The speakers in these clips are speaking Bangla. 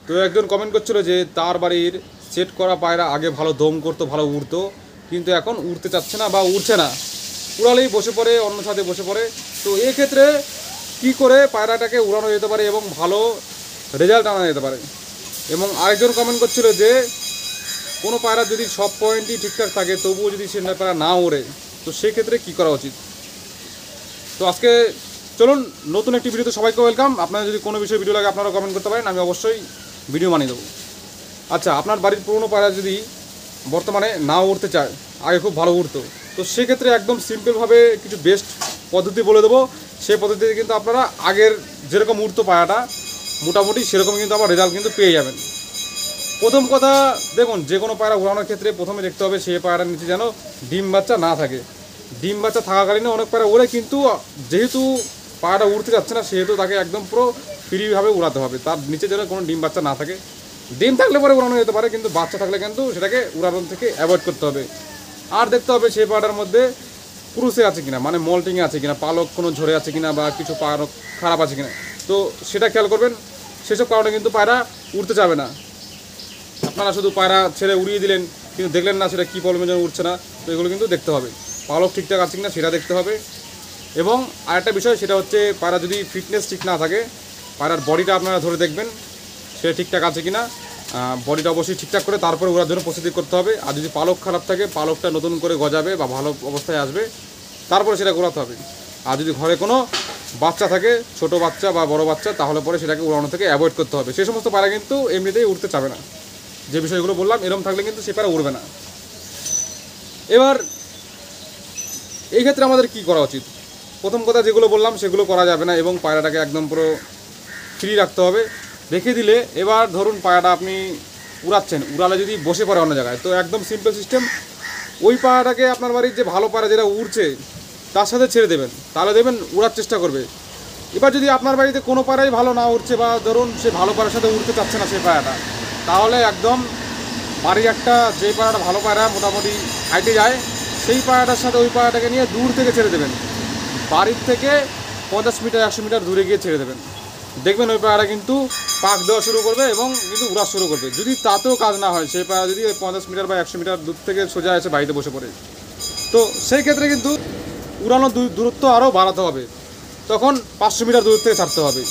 তো একজন কমেন্ট করছিল যে তার বাড়ির সেট করা পায়রা আগে ভালো দম করতো, ভালো উড়তো, কিন্তু এখন উড়তে চাচ্ছে না বা উড়ছে না, উড়ালেই বসে পড়ে, অন্য ছাদে বসে পড়ে। তো এক্ষেত্রে কী করে পায়রাটাকে উড়ানো যেতে পারে এবং ভালো রেজাল্ট আনা যেতে পারে। এবং আরেকজন কমেন্ট করছিল যে কোনো পায়রা যদি সব পয়েন্টই ঠিকঠাক থাকে তবুও যদি সে পায়রা না ওড়ে, তো সেক্ষেত্রে কী করা উচিত। তো আজকে চলুন নতুন একটি ভিডিওতে সবাইকে ওয়েলকাম। আপনারা যদি কোনো বিষয়ে ভিডিও লাগে আপনারা কমেন্ট করতে পারেন, আমি অবশ্যই ভিডিও বানিয়ে দেবো। আচ্ছা, আপনার বাড়ির পুরনো পায়রা যদি বর্তমানে না উড়তে চায়, আগে খুব ভালো উড়তো, তো সেক্ষেত্রে একদম সিম্পলভাবে কিছু বেস্ট পদ্ধতি বলে দেবো। সেই পদ্ধতিতে কিন্তু আপনারা আগের যেরকম উড়তো পায়রাটা মোটামুটি সেরকম কিন্তু আবার রেজাল্ট কিন্তু পেয়ে যাবেন। প্রথম কথা দেখুন, যে কোনো পায়রা উড়ানোর ক্ষেত্রে প্রথমে দেখতে হবে সেই পায়রার নিচে যেন ডিম বাচ্চা না থাকে। ডিম বাচ্চা থাকাকালীন অনেক পায়রা ওড়ে, কিন্তু যেহেতু পায়রাটা উড়তে যাচ্ছে না সেহেতু তাকে একদম পুরো ফ্রিভাবে উড়াতে হবে, তার নিচে যেন কোনো ডিম বাচ্চা না থাকে। ডিম থাকলে পরে উড়ানো যেতে পারে, কিন্তু বাচ্চা থাকলে কিন্তু সেটাকে উড়ানো থেকে অ্যাভয়েড করতে হবে। আর দেখতে হবে সেই পায়রাটার মধ্যে ক্রুসে আছে কিনা, মানে মল্টিংয়ে আছে কিনা, পালক কোনো ঝরে আছে কিনা বা কিছু পালক খারাপ আছে কিনা, তো সেটা খেয়াল করবেন। সেসব কারণে কিন্তু পায়রা উড়তে যাবে না। আপনারা শুধু পায়রা ছেড়ে উড়িয়ে দিলেন কিন্তু দেখলেন না সেটা কী প্রবলেমের জন্য উঠছে না, তো এগুলো কিন্তু দেখতে হবে। পালক ঠিকঠাক আছে কিনা সেটা দেখতে হবে। এবং আরেকটা বিষয় সেটা হচ্ছে পায়রা যদি ফিটনেস ঠিক না থাকে, পায়রার বডিটা আপনারা ধরে দেখবেন সেটা ঠিকঠাক আছে কিনা। বডিটা অবশ্যই ঠিকঠাক করে তারপরে ওড়ার জন্য প্রস্তুতি করতে হবে। আর যদি পালক খারাপ থাকে, পালকটা নতুন করে গজাবে বা ভালো অবস্থায় আসবে, তারপরে সেটা উড়াতে হবে। আর যদি ঘরে কোনো বাচ্চা থাকে, ছোট বাচ্চা বা বড় বাচ্চা, তাহলে পরে সেটাকে উড়ানো থেকে অ্যাভয়েড করতে হবে। সেই সমস্ত পায়রা কিন্তু এমনিতেই উড়তে চাবে না। যে বিষয়গুলো বললাম এরকম থাকলে কিন্তু সে পায়রা উড়বে না। এবার এই ক্ষেত্রে আমাদের কি করা উচিত? প্রথম কথা যেগুলো বললাম সেগুলো করা যাবে না এবং পায়রাটাকে একদম পুরো ফ্রি রাখতে হবে, রেখে দিলে। এবার ধরুন পায়রাটা আপনি উড়াচ্ছেন, উড়ালে যদি বসে পড়ে অন্য জায়গায়, তো একদম সিম্পল সিস্টেম, ওই পায়রাটাকে আপনার বাড়ির যে ভালো পায়রা যেটা উড়ছে তার সাথে ছেড়ে দেবেন, তাহলে দেবেন উড়ার চেষ্টা করবে। এবার যদি আপনার বাড়িতে কোনো পায়রাই ভালো না উড়ছে বা ধরুন সে ভালো পায়রার সাথে উড়তে চাচ্ছে না সেই পায়রাটা, তাহলে একদম বাড়ির একটা যে পায়রাটা ভালো পায়রা মোটামুটি হাইটে যায় সেই পায়রাটার সাথে ওই পায়রাটাকে নিয়ে দূর থেকে ছেড়ে দেবেন। বাড়ির থেকে 50 মিটার 100 মিটার দূরে গিয়ে ছেড়ে দেবেন। দেখবেন ওই পায়রা কিন্তু পাক দেওয়া শুরু করবে এবং কিন্তু উড়া শুরু করবে। যদি তাতেও কাজ না হয়, সেই পায়রা যদি 50 মিটার বা 100 মিটার দূর থেকে সোজা এসে বাড়িতে বসে পড়ে, তো সেই ক্ষেত্রে কিন্তু উড়ানোর দূরত্ব আরও বাড়াতে হবে। তখন 500 মিটার দূর থেকে ছাড়তে হবে,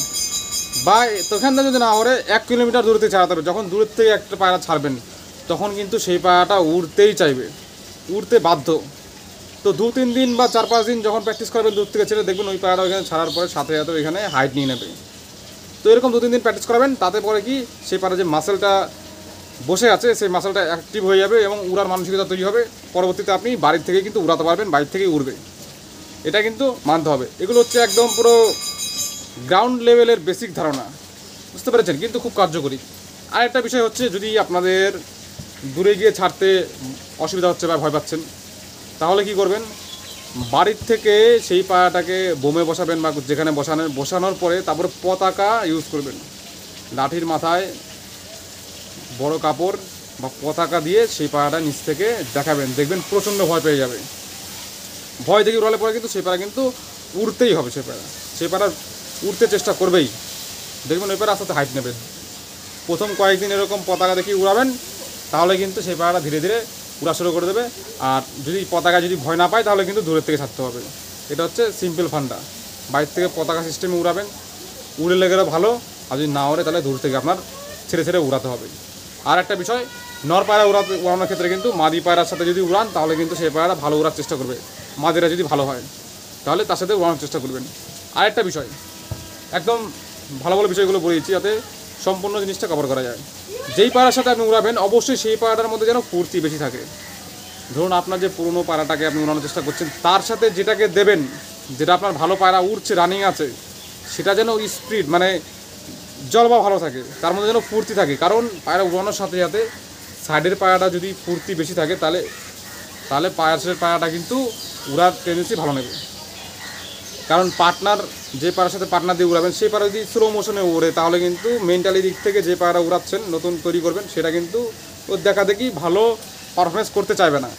বা তখন যদি না ওরে 1 কিলোমিটার দূর থেকে ছাড়াতে হবে। যখন দূরের থেকে একটা পায়রা ছাড়বেন তখন কিন্তু সেই পায়রাটা উড়তেই চাইবে, উড়তে বাধ্য। তো 2-3 দিন বা 4-5 দিন যখন প্র্যাকটিস করবেন দূর থেকে ছেড়ে, দেখবেন ওই পায়রাটা ওইখানে ছাড়ার পরে সাথে সাথে ওইখানে হাইট নিয়ে নেবে। তো এরকম 2-3 দিন প্র্যাকটিস করাবেন, তাতে পরে কি সেই পায়রা যে মাসেলটা বসে আছে সেই মাসেলটা অ্যাক্টিভ হয়ে যাবে এবং উড়ার মানসিকতা তৈরি হবে। পরবর্তীতে আপনি বাড়ির থেকে কিন্তু উড়াতে পারবেন, বাড়ির থেকেই উড়বে। এটা কিন্তু মানতে হবে। এগুলো হচ্ছে একদম পুরো গ্রাউন্ড লেভেলের বেসিক ধারণা, বুঝতে পেরেছেন, কিন্তু খুব কার্যকরী। আর একটা বিষয় হচ্ছে, যদি আপনাদের দূরে গিয়ে ছাড়তে অসুবিধা হচ্ছে বা ভয় পাচ্ছেন, তাহলে কি করবেন, বাড়ির থেকে সেই পায়রাটাকে বোমে বসাবেন বা যেখানে বসানোর পরে তারপরে পতাকা ইউজ করবেন। লাঠির মাথায় বড় কাপড় বা পতাকা দিয়ে সেই পায়রাটা নিচ থেকে দেখাবেন, দেখবেন প্রচণ্ড ভয় পেয়ে যাবে। ভয় থেকে উড়ালে পরে কিন্তু সেই পায়রা কিন্তু উড়তেই হবে। সেই পায়রা উড়তে চেষ্টা করবেই, দেখবেন ওই পায়রা আস্তে আস্তে হাইট নেবে। প্রথম কয়েকদিন এরকম পতাকা দেখে উড়াবেন, তাহলে কিন্তু সেই পায়রাটা ধীরে ধীরে উড়া শুরু করে দেবে। আর যদি পতাকা যদি ভয় না পায় তাহলে কিন্তু দূরের থেকে ছাড়তে হবে। এটা হচ্ছে সিম্পল ফান্ডা। বাইরে থেকে পতাকা সিস্টেমে উড়াবেন, উড়ে লেগেও ভালো। আর যদি না ওড়ে তাহলে দূর থেকে আপনার ছেড়ে ছেড়ে উড়াতে হবে। আর একটা বিষয়, নর পায়রা উড়ানোর ক্ষেত্রে কিন্তু মাদি পায়রার সাথে যদি উড়ান তাহলে কিন্তু সেই পায়রাটা ভালো উড়ার চেষ্টা করবে। মাদিরা যদি ভালো হয় তাহলে তার সাথে উড়ানোর চেষ্টা করবেন। আরেকটা বিষয়, একদম ভালো ভালো বিষয়গুলো বলেছি যাতে সম্পূর্ণ জিনিসটা কভার করা যায়। যেই পায়রার সাথে আপনি উড়াবেন অবশ্যই সেই পায়রাটার মধ্যে যেন ফুর্তি বেশি থাকে। ধরুন আপনার যে পুরনো পায়রাটাকে আপনি উড়ানোর চেষ্টা করছেন, তার সাথে যেটাকে দেবেন, যেটা আপনার ভালো পায়রা উড়ছে, রানিং আছে, সেটা যেন স্পিড মানে জলবা ভালো থাকে, তার মধ্যে যেন ফুর্তি থাকে। কারণ পায়রা উড়ানোর সাথে সাথে সাইডের পায়রাটা যদি ফুর্তি বেশি থাকে তাহলে পায়রাটা কিন্তু উড়ার টেন্ডেন্সি ভালো নেবে। কারণ পার্টনার যে পায়রার সাথে পার্টনার দিয়ে উড়াবেন সেই পায়রা যদি স্লো মোশনে উড়ে, তাহলে কিন্তু মেন্টালি দিক থেকে যে পায়রা উড়াচ্ছেন নতুন তৈরি করবেন সেটা কিন্তু ওর দেখা দেখি ভালো পারফরমেন্স করতে চাইবে না।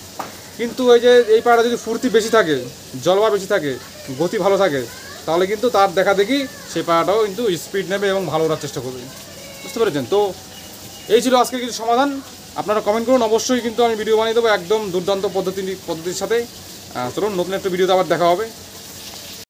কিন্তু ওই যে এই পায়রা যদি ফুর্তি বেশি থাকে, জলবা বেশি থাকে, গতি ভালো থাকে, তাহলে কিন্তু তার দেখা দেখি সেই পায়রাটাও কিন্তু স্পিড নেবে এবং ভালো উড়ার চেষ্টা করবে। বুঝতে পেরেছেন? তো এই ছিল আজকে কিছু সমাধান। আপনারা কমেন্ট করুন, অবশ্যই কিন্তু আমি ভিডিও বানিয়ে দেবো একদম দুর্দান্ত পদ্ধতির সাথে। চলুন, নতুন একটা ভিডিওতে আবার দেখা হবে।